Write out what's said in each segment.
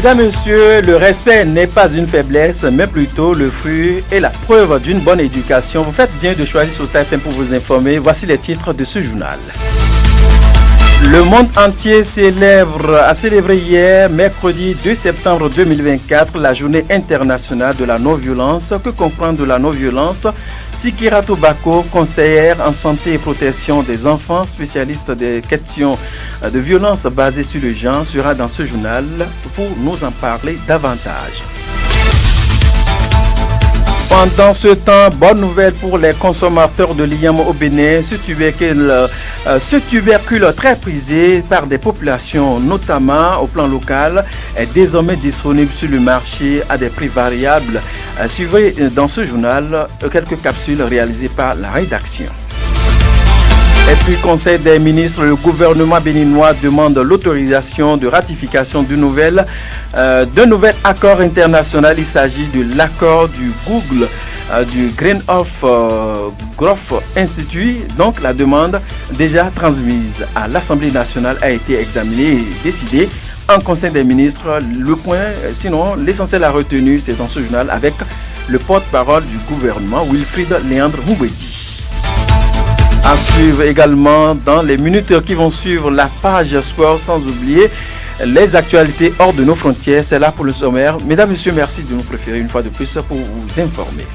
Mesdames, Messieurs, le respect n'est pas une faiblesse, mais plutôt le fruit et la preuve d'une bonne éducation. Vous faites bien de choisir Sota FM pour vous informer. Voici les titres de ce journal. Le monde entier a célébré hier, mercredi 2 septembre 2024, la journée internationale de la non-violence. Que comprend de la non-violence? Sikiratou Bako, conseillère en santé et protection des enfants, spécialiste des questions de violence basées sur le genre, sera dans ce journal pour nous en parler davantage. Pendant ce temps, bonne nouvelle pour les consommateurs de l'IAM au Bénin. Ce tubercule très prisé par des populations, notamment au plan local, est désormais disponible sur le marché à des prix variables. Suivez dans ce journal quelques capsules réalisées par la rédaction. Et puis, Conseil des ministres, le gouvernement béninois demande l'autorisation de ratification d'un nouvel accord international. Il s'agit de l'accord du Google, du Green of Growth Institute. Donc, la demande déjà transmise à l'Assemblée nationale a été examinée et décidée en Conseil des ministres. Le point, sinon, l'essentiel à retenir, c'est dans ce journal avec le porte-parole du gouvernement, Wilfried Léandre Moubedi. À suivre également dans les minutes qui vont suivre la page sport, sans oublier les actualités hors de nos frontières. C'est là pour le sommaire. Mesdames, Messieurs, merci de nous préférer une fois de plus pour vous informer.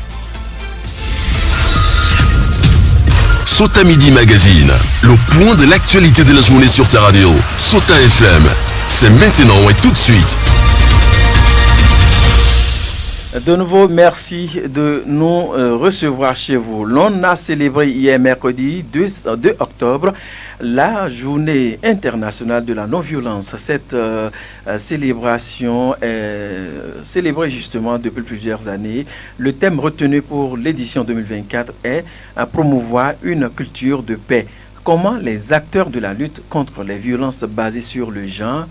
Sota Midi Magazine, le point de l'actualité de la journée sur ta radio. Sota FM, c'est maintenant et tout de suite. De nouveau, merci de nous recevoir chez vous. L'on a célébré hier mercredi 2 octobre la journée internationale de la non-violence. Cette célébration est célébrée justement depuis plusieurs années. Le thème retenu pour l'édition 2024 est promouvoir une culture de paix. Comment les acteurs de la lutte contre les violences basées sur le genre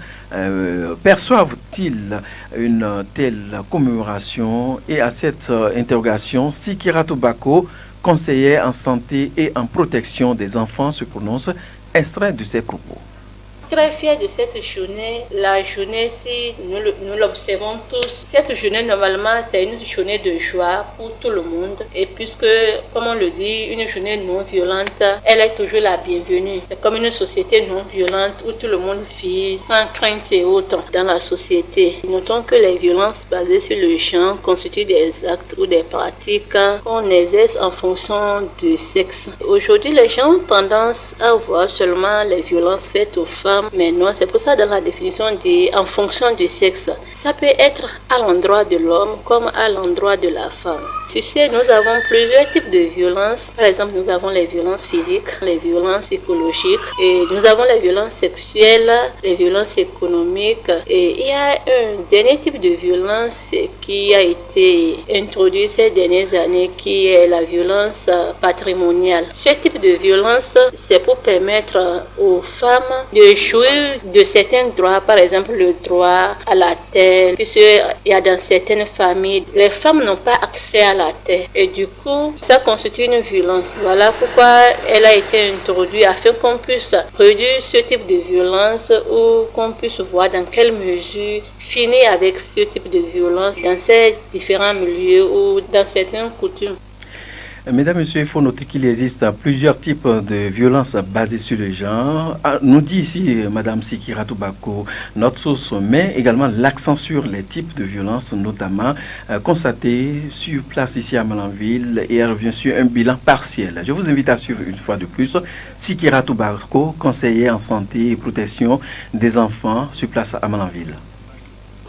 perçoivent-ils une telle commémoration? Et à cette interrogation, Sikiratou Bako, conseillère en santé et en protection des enfants, se prononce, extrait de ses propos. Très fier de cette journée. La journée, si nous l'observons tous, cette journée, normalement, c'est une journée de joie pour tout le monde. Et puisque, comme on le dit, une journée non violente, elle est toujours la bienvenue. C'est comme une société non violente où tout le monde vit sans crainte et autres dans la société. Notons que les violences basées sur le genre constituent des actes ou des pratiques qu'on exerce en fonction du sexe. Aujourd'hui, les gens ont tendance à voir seulement les violences faites aux femmes. Mais non, c'est pour ça dans la définition dit en fonction du sexe. Ça peut être à l'endroit de l'homme comme à l'endroit de la femme. Tu sais, nous avons plusieurs types de violences. Par exemple, nous avons les violences physiques, les violences psychologiques, et nous avons les violences sexuelles, les violences économiques. Et il y a un dernier type de violence qui a été introduit ces dernières années, qui est la violence patrimoniale. Ce type de violence, c'est pour permettre aux femmes de jouir de certains droits, par exemple le droit à la terre, puisqu'il y a dans certaines familles, les femmes n'ont pas accès à la terre. Et du coup, ça constitue une violence. Voilà pourquoi elle a été introduite, afin qu'on puisse réduire ce type de violence ou qu'on puisse voir dans quelle mesure finir avec ce type de violence dans ces différents milieux ou dans certaines coutumes. Mesdames, Messieurs, il faut noter qu'il existe plusieurs types de violences basées sur le genre. Nous dit ici Madame Sikiratou Bako, notre source met également l'accent sur les types de violences, notamment constatés sur place ici à Malanville, et elle revient sur un bilan partiel. Je vous invite à suivre une fois de plus Sikiratou Bako, conseiller en santé et protection des enfants sur place à Malanville.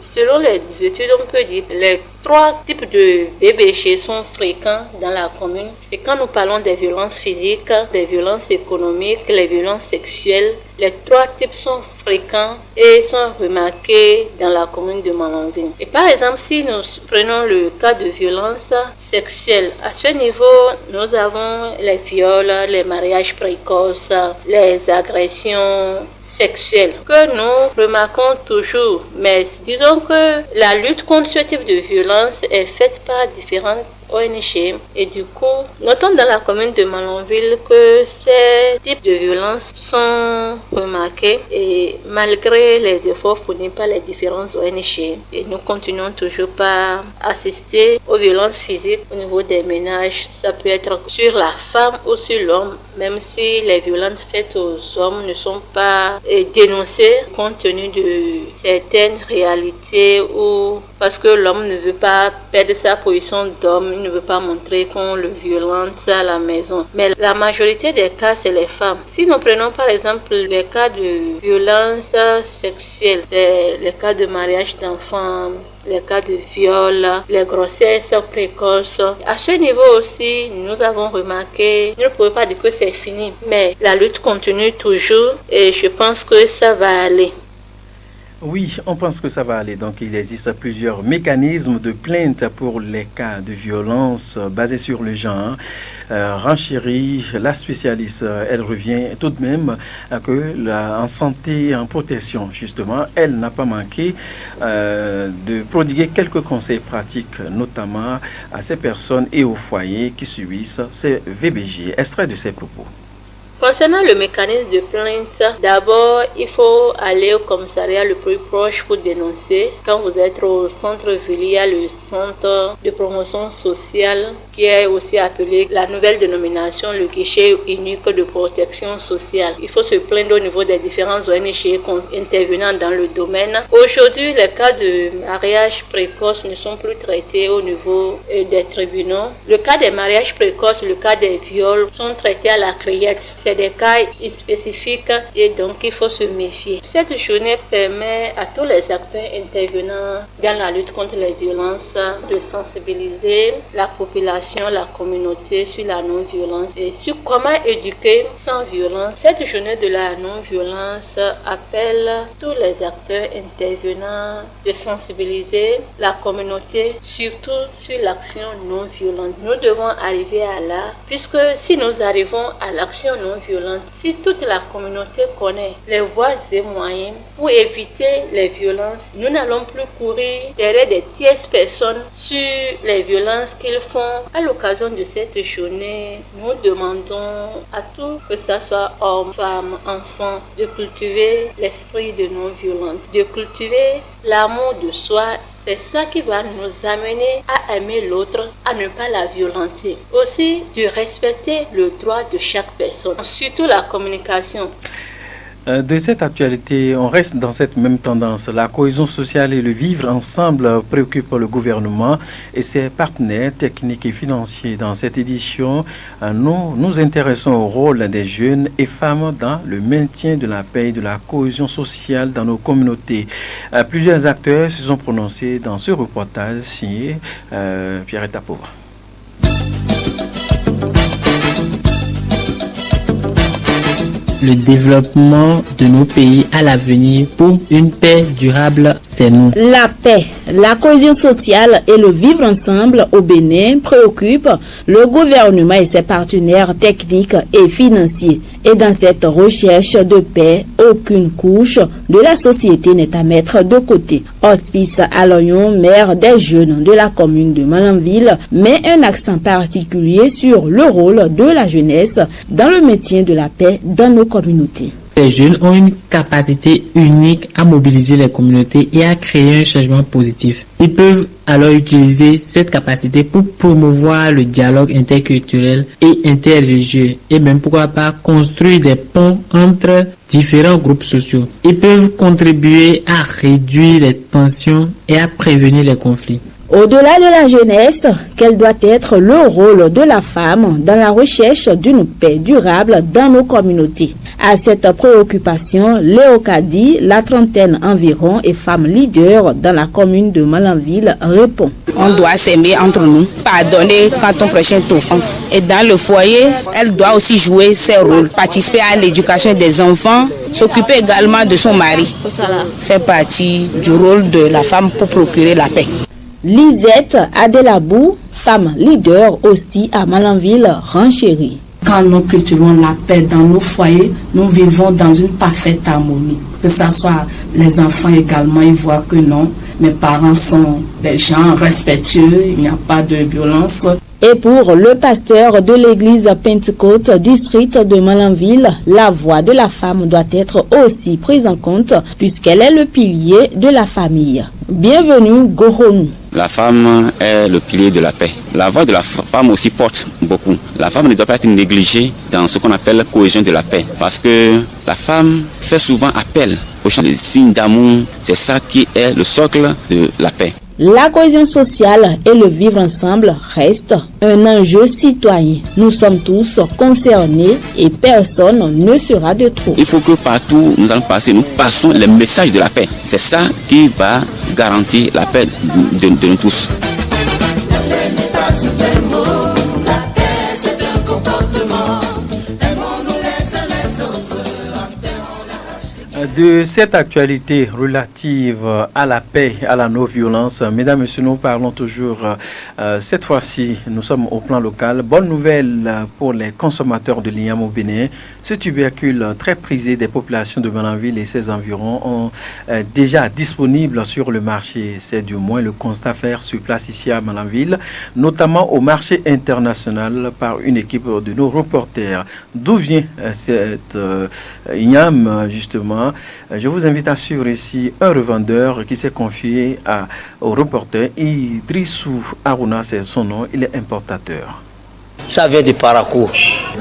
Selon les études, on peut dire que les 3 types de VBG sont fréquents dans la commune. Et quand nous parlons des violences physiques, des violences économiques, les violences sexuelles, les 3 types sont fréquents et sont remarqués dans la commune de Malanville. Et par exemple, si nous prenons le cas de violence sexuelle, à ce niveau, nous avons les viols, les mariages précoces, les agressions sexuelles que nous remarquons toujours. Mais disons que la lutte contre ce type de violence est faite par différentes ONG. Et du coup, notons dans la commune de Malanville que ces types de violences sont remarqués et malgré les efforts fournis par les différentes ONG. Et nous continuons toujours par assister aux violences physiques au niveau des ménages. Ça peut être sur la femme ou sur l'homme, même si les violences faites aux hommes ne sont pas dénoncées compte tenu de certaines réalités ou parce que l'homme ne veut pas perdre sa position d'homme, il ne veut pas montrer qu'on le violente à la maison. Mais la majorité des cas, c'est les femmes. Si nous prenons par exemple les cas de violence sexuelle, c'est les cas de mariage d'enfants, les cas de viol, les grossesses précoces. À ce niveau aussi, nous avons remarqué, nous ne pouvons pas dire que c'est fini, mais la lutte continue toujours et je pense que ça va aller. Oui, on pense que ça va aller. Donc, il existe plusieurs mécanismes de plainte pour les cas de violence basés sur le genre. Renchérie, la spécialiste, elle revient tout de même que en santé et en protection, justement, elle n'a pas manqué de prodiguer quelques conseils pratiques, notamment à ces personnes et aux foyers qui subissent ces VBG. Extrait de ses propos. Concernant le mécanisme de plainte, d'abord, il faut aller au commissariat le plus proche pour dénoncer. Quand vous êtes au centre-ville, il y a le centre de promotion sociale qui est aussi appelé la nouvelle dénomination, le guichet unique de protection sociale. Il faut se plaindre au niveau des différentes ONG intervenant dans le domaine. Aujourd'hui, les cas de mariage précoce ne sont plus traités au niveau des tribunaux. Le cas des mariages précoces, le cas des viols sont traités à la criette. C'est des cas spécifiques et donc il faut se méfier. Cette journée permet à tous les acteurs intervenant dans la lutte contre les violences de sensibiliser la population, la communauté sur la non-violence et sur comment éduquer sans violence. Cette journée de la non-violence appelle tous les acteurs intervenants de sensibiliser la communauté, surtout sur l'action non-violente. Nous devons arriver à là, puisque si nous arrivons à l'action non-violente, si toute la communauté connaît les voies et moyens pour éviter les violences, nous n'allons plus courir derrière des tierces personnes sur les violences qu'ils font. À l'occasion de cette journée, nous demandons à tous, que ce soit hommes, femmes, enfants, de cultiver l'esprit de non-violence, de cultiver l'amour de soi. C'est ça qui va nous amener à aimer l'autre, à ne pas la violenter. Aussi, de respecter le droit de chaque personne, surtout la communication. De cette actualité, on reste dans cette même tendance. La cohésion sociale et le vivre ensemble préoccupent le gouvernement et ses partenaires techniques et financiers. Dans cette édition, nous nous intéressons au rôle des jeunes et femmes dans le maintien de la paix et de la cohésion sociale dans nos communautés. Plusieurs acteurs se sont prononcés dans ce reportage signé Pierre Tapova. Le développement de nos pays à l'avenir pour une paix durable, c'est nous. La paix, la cohésion sociale et le vivre ensemble au Bénin préoccupent le gouvernement et ses partenaires techniques et financiers. Et dans cette recherche de paix, aucune couche de la société n'est à mettre de côté. Hospice Aloyon, maire des jeunes de la commune de Malanville, met un accent particulier sur le rôle de la jeunesse dans le maintien de la paix dans nos communautés. Les jeunes ont une capacité unique à mobiliser les communautés et à créer un changement positif. Ils peuvent alors utiliser cette capacité pour promouvoir le dialogue interculturel et interreligieux et même pourquoi pas construire des ponts entre différents groupes sociaux. Ils peuvent contribuer à réduire les tensions et à prévenir les conflits. Au-delà de la jeunesse, quel doit être le rôle de la femme dans la recherche d'une paix durable dans nos communautés? À cette préoccupation, Léo Kadi, la trentaine environ et femme leader dans la commune de Malanville, répond. On doit s'aimer entre nous, pardonner quand ton prochain t'offense. Et dans le foyer, elle doit aussi jouer ses rôles, participer à l'éducation des enfants, s'occuper également de son mari, faire partie du rôle de la femme pour procurer la paix. Lisette Adelabou, femme leader aussi à Malanville, renchérit. Quand nous cultivons la paix dans nos foyers, nous vivons dans une parfaite harmonie. Que ce soit les enfants également, ils voient que non, Mes parents sont des gens respectueux, il n'y a pas de violence. Et pour le pasteur de l'église Pentecôte, district de Malanville, la voix de la femme doit être aussi prise en compte puisqu'elle est le pilier de la famille. Bienvenue, Goronou. La femme est le pilier de la paix. La voix de la femme aussi porte beaucoup. La femme ne doit pas être négligée dans ce qu'on appelle la cohésion de la paix. Parce que la femme fait souvent appel aux signes d'amour. C'est ça qui est le socle de la paix. La cohésion sociale et le vivre ensemble restent un enjeu citoyen. Nous sommes tous concernés et personne ne sera de trop. Il faut que partout où nous allons passer, nous passons les messages de la paix. C'est ça qui va garantir la paix de nous tous. De cette actualité relative à la paix, à la non-violence, mesdames et messieurs, nous parlons toujours, cette fois-ci, nous sommes au plan local. Bonne nouvelle pour les consommateurs de l'igname au Bénin. Ce tubercule très prisé des populations de Malanville et ses environs est déjà disponible sur le marché. C'est du moins le constat à faire sur place ici à Malanville, notamment au marché international par une équipe de nos reporters. D'où vient cette igname, justement? Je vous invite à suivre ici un revendeur qui s'est confié au reporter Idrissou Aruna, c'est son nom, il est importateur. Ça vient de Parakou,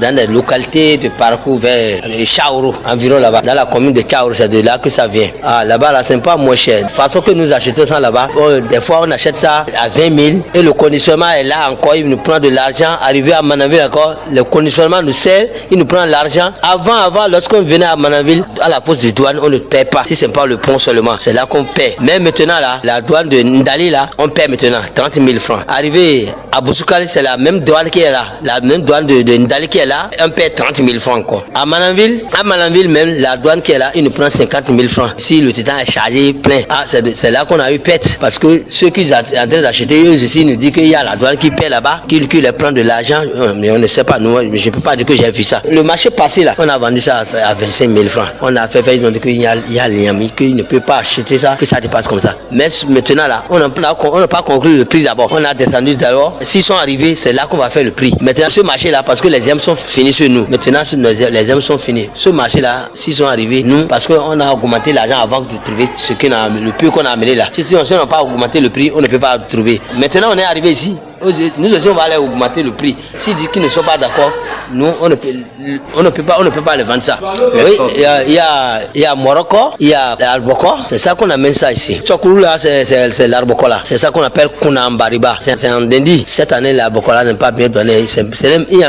dans les localités de Parakou vers Chaourou, environ là-bas. Dans la commune de Chaourou, c'est de là que ça vient. Là-bas, là, c'est pas moins cher. De toute façon que nous achetons ça là-bas, des fois on achète ça à 20 000 et le conditionnement est là encore, il nous prend de l'argent. Arrivé à Manaville encore, le conditionnement nous sert, il nous prend l'argent. Avant, lorsqu'on venait à Manaville, à la poste de douane, on ne paie pas. Si c'est pas le pont seulement, c'est là qu'on paie. Mais maintenant là, la douane de Ndali là, on paie maintenant 30 000 francs. Arrivé à Boussoukali, c'est la même douane qui est là. La même douane de Ndali qui est là, on paie 30 000 francs quoi. À Malanville même, la douane qui est là, il nous prend 50 000 francs. Si le titan est chargé plein, c'est là qu'on a eu pète. Parce que ceux qui sont en train d'acheter, eux aussi nous disent qu'il y a la douane qui paie là-bas, qui leur prend de l'argent. Mais on ne sait pas, nous, je ne peux pas dire que j'ai vu ça. Le marché passé là, on a vendu ça à 25 000 francs. On a fait, ils ont dit qu'il y a l'Ignami, qu'il ne peut pas acheter ça, que ça dépasse comme ça. Mais maintenant là, on n'a pas conclu le prix d'abord. On a descendu d'abord. S'ils sont arrivés, c'est là qu'on va faire le prix. Maintenant, ce marché-là, parce que les gemmes sont finis sur nous. Maintenant, les gemmes sont finis. Ce marché-là, s'ils sont arrivés, nous, parce qu'on a augmenté l'argent avant de trouver le prix qu'on a amené là. Si on n'a pas augmenté le prix, on ne peut pas trouver. Maintenant, on est arrivé ici. Nous aussi, on va aller augmenter le prix. S'ils disent qu'ils ne sont pas d'accord, nous, on ne peut pas les vendre ça. Oui, il y a Morocco, il y a l'arbocor. C'est ça qu'on amène ça ici. Chokourou là, c'est l'arbocor là. C'est ça qu'on appelle Kunambariba. C'est un dendi. Cette année, l'arbocor là n'est pas bien donné.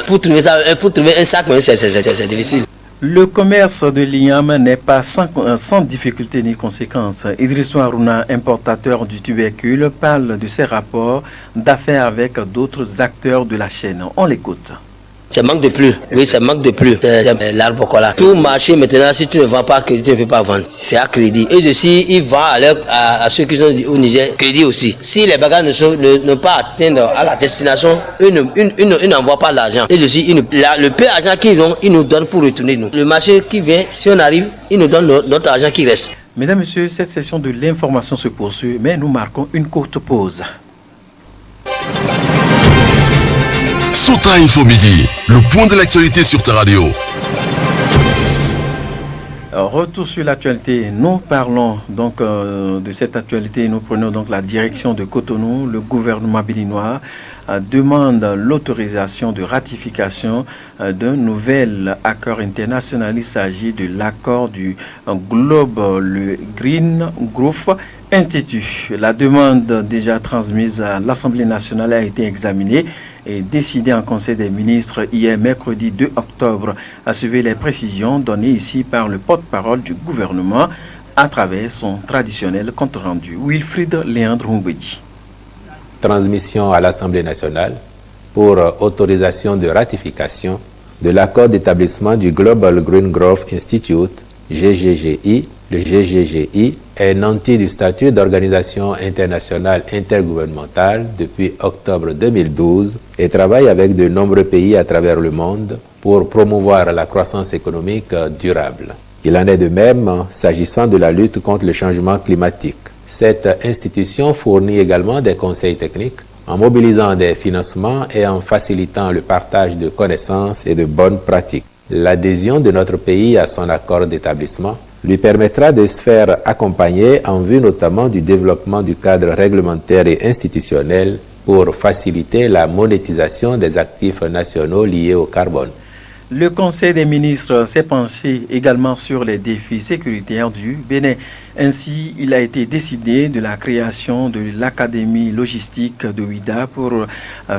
Pour trouver un sac, c'est difficile. Le commerce de l'igname n'est pas sans difficulté ni conséquences. Idrissou Aruna, importateur du tubercule, parle de ses rapports d'affaires avec d'autres acteurs de la chaîne. On l'écoute. Ça manque de plus. Oui, ça manque de plus. C'est l'arbre là. Tout marché maintenant, si tu ne vends pas crédit, tu ne peux pas vendre. C'est à crédit. Et aussi, ils vendent à ceux qui sont au Niger, crédit aussi. Si les bagages ne pas atteindre à la destination, ils n'envoient pas l'argent. Et aussi, le peu d'argent qu'ils ont, ils nous donnent pour retourner nous. Le marché qui vient, si on arrive, ils nous donnent notre argent qui reste. Mesdames, Messieurs, cette session de l'information se poursuit, mais nous marquons une courte pause. Sota Info Midi, le point de l'actualité sur ta radio. Retour sur l'actualité. Nous parlons donc de cette actualité. Nous prenons donc la direction de Cotonou. Le gouvernement béninois demande l'autorisation de ratification d'un nouvel accord international. Il s'agit de l'accord du Global Green Growth Institute. La demande déjà transmise à l'Assemblée nationale a été examinée et décidé en Conseil des ministres hier mercredi 2 octobre, à suivre les précisions données ici par le porte-parole du gouvernement à travers son traditionnel compte-rendu. Wilfried Léandre Humbedi. Transmission à l'Assemblée nationale pour autorisation de ratification de l'accord d'établissement du Global Green Growth Institute, GGGI. Le GGGI est nanti du statut d'organisation internationale intergouvernementale depuis octobre 2012 et travaille avec de nombreux pays à travers le monde pour promouvoir la croissance économique durable. Il en est de même s'agissant de la lutte contre le changement climatique. Cette institution fournit également des conseils techniques en mobilisant des financements et en facilitant le partage de connaissances et de bonnes pratiques. L'adhésion de notre pays à son accord d'établissement lui permettra de se faire accompagner en vue notamment du développement du cadre réglementaire et institutionnel pour faciliter la monétisation des actifs nationaux liés au carbone. Le Conseil des ministres s'est penché également sur les défis sécuritaires du Bénin. Ainsi, il a été décidé de la création de l'Académie logistique de Ouidah pour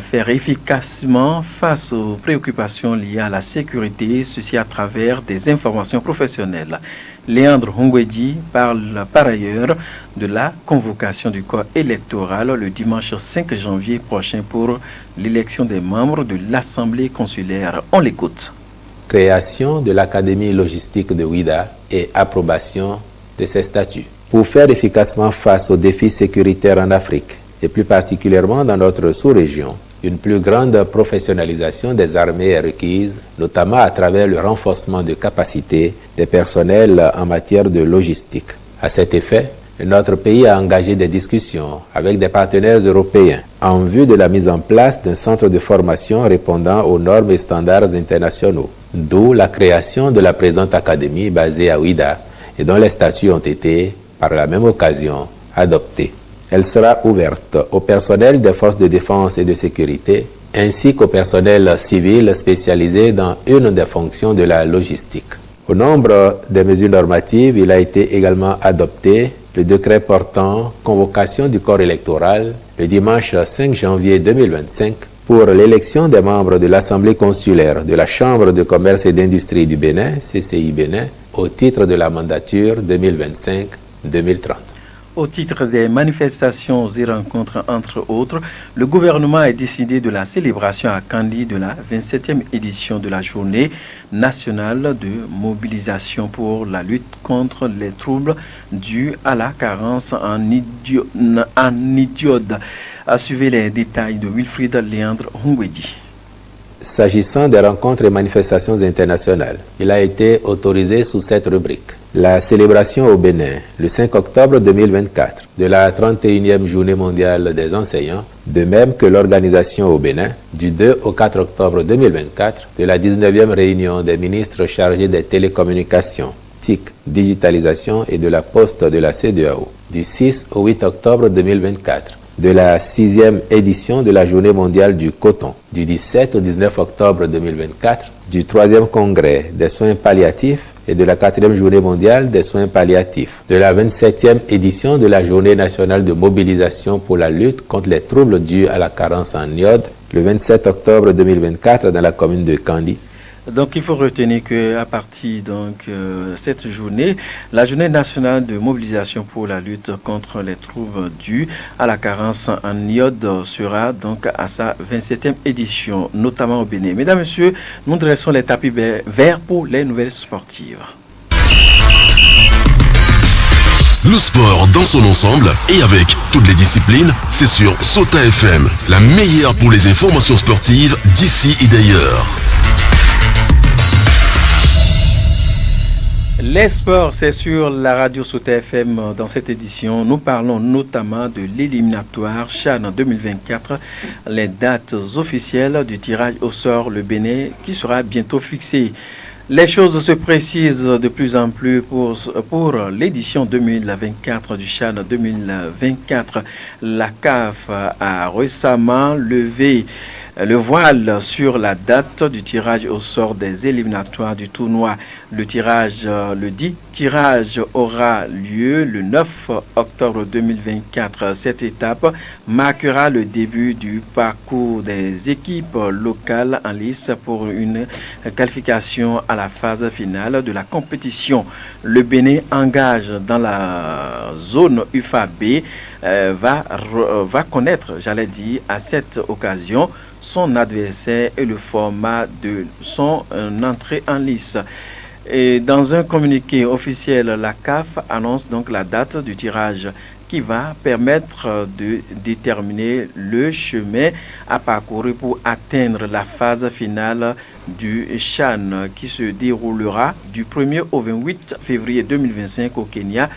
faire efficacement face aux préoccupations liées à la sécurité, ceci à travers des informations professionnelles. Léandre Hongwedi parle par ailleurs de la convocation du corps électoral le dimanche 5 janvier prochain pour l'élection des membres de l'Assemblée consulaire. On l'écoute. Création de l'Académie logistique de Ouidah et approbation de ses statuts. Pour faire efficacement face aux défis sécuritaires en Afrique, et plus particulièrement dans notre sous-région, une plus grande professionnalisation des armées est requise, notamment à travers le renforcement de capacités des personnels en matière de logistique. À cet effet, notre pays a engagé des discussions avec des partenaires européens en vue de la mise en place d'un centre de formation répondant aux normes et standards internationaux, d'où la création de la présente académie basée à Ouidah et dont les statuts ont été, par la même occasion, adoptés. Elle sera ouverte au personnel des forces de défense et de sécurité, ainsi qu'au personnel civil spécialisé dans une des fonctions de la logistique. Au nombre des mesures normatives, il a été également adopté le décret portant convocation du corps électoral le dimanche 5 janvier 2025 pour l'élection des membres de l'Assemblée consulaire de la Chambre de commerce et d'industrie du Bénin, CCI Bénin, au titre de la mandature 2025-2030. Au titre des manifestations et rencontres, entre autres, le gouvernement a décidé de la célébration à Kandi de la 27e édition de la Journée nationale de mobilisation pour la lutte contre les troubles dus à la carence en iode. Suivez les détails de Wilfried Léandre Hongwedi. S'agissant des rencontres et manifestations internationales, il a été autorisé sous cette rubrique. La célébration au Bénin, le 5 octobre 2024, de la 31e Journée mondiale des enseignants, de même que l'organisation au Bénin, du 2 au 4 octobre 2024, de la 19e réunion des ministres chargés des télécommunications, TIC, digitalisation et de la poste de la CEDEAO, du 6 au 8 octobre 2024, de la 6e édition de la Journée mondiale du coton, du 17 au 19 octobre 2024, du 3e congrès des soins palliatifs et de la 4e Journée mondiale des soins palliatifs, de la 27e édition de la Journée nationale de mobilisation pour la lutte contre les troubles dus à la carence en iode, le 27 octobre 2024 dans la commune de Kandi. Donc il faut retenir qu'à partir de cette journée, la journée nationale de mobilisation pour la lutte contre les troubles dus à la carence en iode sera donc à sa 27e édition, notamment au Bénin. Mesdames, Messieurs, nous dressons les tapis verts pour les nouvelles sportives. Le sport dans son ensemble et avec toutes les disciplines, c'est sur Sota FM, la meilleure pour les informations sportives d'ici et d'ailleurs. Les sports, c'est sur la radio Sota FM. Dans cette édition, nous parlons notamment de l'éliminatoire CHAN 2024, les dates officielles du tirage au sort le Bénin qui sera bientôt fixé. Les choses se précisent de plus en plus pour l'édition 2024 du CHAN 2024. La CAF a récemment levé le voile sur la date du tirage au sort des éliminatoires du tournoi. Le dit tirage aura lieu le 9 octobre 2024. Cette étape marquera le début du parcours des équipes locales en lice pour une qualification à la phase finale de la compétition. Le Bénin engage dans la zone UFA-B va connaître, à cette occasion, son adversaire et le format de son entrée en lice. Et dans un communiqué officiel, la CAF annonce donc la date du tirage qui va permettre de déterminer le chemin à parcourir pour atteindre la phase finale du CHAN qui se déroulera du 1er au 28 février 2025 au Kenya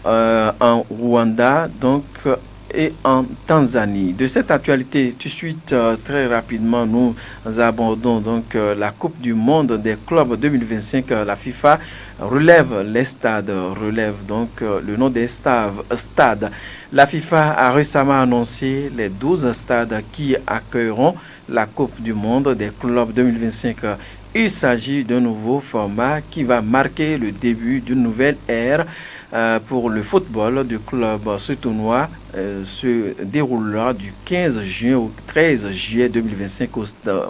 en Rwanda, donc, et en Tanzanie. De cette actualité, tout de suite, très rapidement, nous abordons donc la Coupe du Monde des clubs 2025. La FIFA relève les stades, relève donc le nom des stades. La FIFA a récemment annoncé les 12 stades qui accueilleront la Coupe du Monde des clubs 2025. Il s'agit d'un nouveau format qui va marquer le début d'une nouvelle ère pour le football du club. Ce tournoi se déroulera du 15 juin au 13 juillet 2025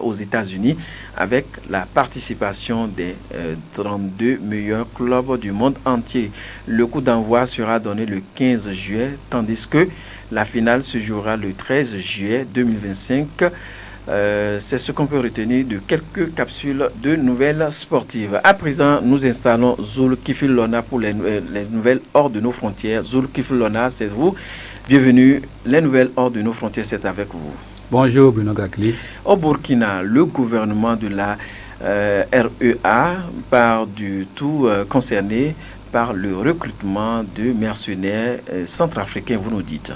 aux États-Unis avec la participation des 32 meilleurs clubs du monde entier. Le coup d'envoi sera donné le 15 juillet, tandis que la finale se jouera le 13 juillet 2025. C'est ce qu'on peut retenir de quelques capsules de nouvelles sportives. À présent, nous installons Zul Kifilona pour les nouvelles hors de nos frontières. Zul Kifilona, c'est vous. Bienvenue. Les nouvelles hors de nos frontières, c'est avec vous. Bonjour Bruno Gakli. Au Burkina, le gouvernement de la REA part du tout concerné par le recrutement de mercenaires centrafricains, vous nous dites.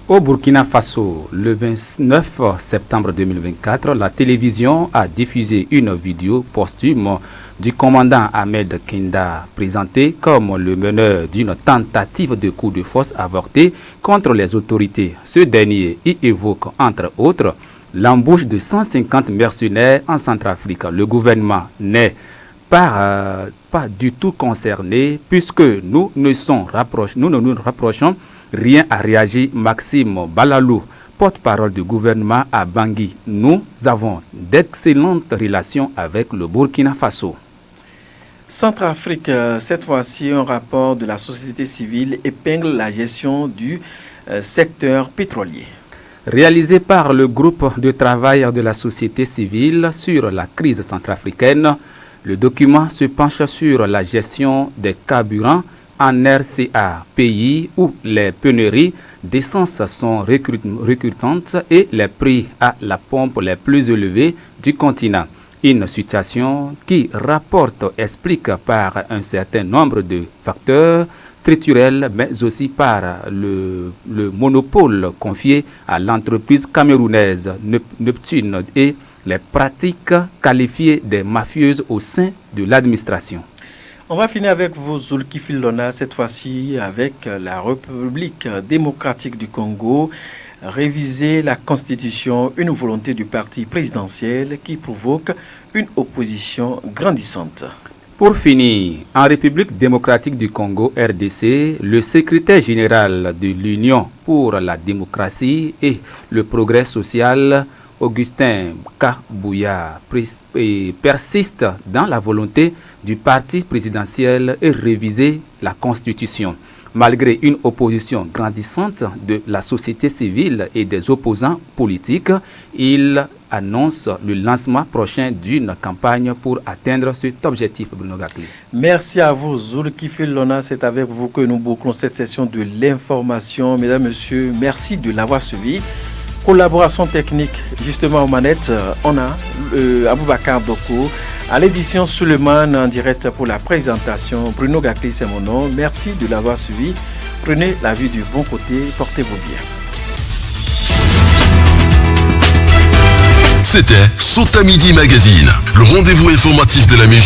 Au Burkina Faso, le 29 septembre 2024, la télévision a diffusé une vidéo posthume du commandant Ahmed Kinda, présenté comme le meneur d'une tentative de coup de force avortée contre les autorités. Ce dernier y évoque, entre autres, l'embauche de 150 mercenaires en Centrafrique. Le gouvernement n'est pas du tout concerné puisque nous ne nous rapprochons. Rien à réagir, Maxime Balalou, porte-parole du gouvernement à Bangui. Nous avons d'excellentes relations avec le Burkina Faso. Centrafrique, cette fois-ci, un rapport de la société civile épingle la gestion du secteur pétrolier. Réalisé par le groupe de travail de la société civile sur la crise centrafricaine, le document se penche sur la gestion des carburants en RCA, pays où les pénuries d'essence sont récurrentes et les prix à la pompe les plus élevés du continent. Une situation qui explique par un certain nombre de facteurs structurels, mais aussi par le monopole confié à l'entreprise camerounaise Neptune et les pratiques qualifiées des mafieuses au sein de l'administration. On va finir avec vous, Zulkifil Lona, cette fois-ci avec la République démocratique du Congo. Réviser la Constitution, une volonté du parti présidentiel qui provoque une opposition grandissante. Pour finir, en République démocratique du Congo, RDC, le secrétaire général de l'Union pour la démocratie et le progrès social, Augustin Kabouya, persiste dans la volonté du parti présidentiel et réviser la Constitution. Malgré une opposition grandissante de la société civile et des opposants politiques, il annonce le lancement prochain d'une campagne pour atteindre cet objectif. Bruno Gakli. Merci à vous, Zulkifil Lona. C'est avec vous que nous bouclons cette session de l'information. Mesdames, Messieurs, merci de l'avoir suivi. Collaboration technique, justement aux manettes, on a Aboubakar Doko. À l'édition Suleiman en direct pour la présentation. Bruno Gakli, c'est mon nom. Merci de l'avoir suivi. Prenez la vie du bon côté. Portez-vous bien. C'était Sota Midi Magazine, le rendez-vous informatif de la mi-journée.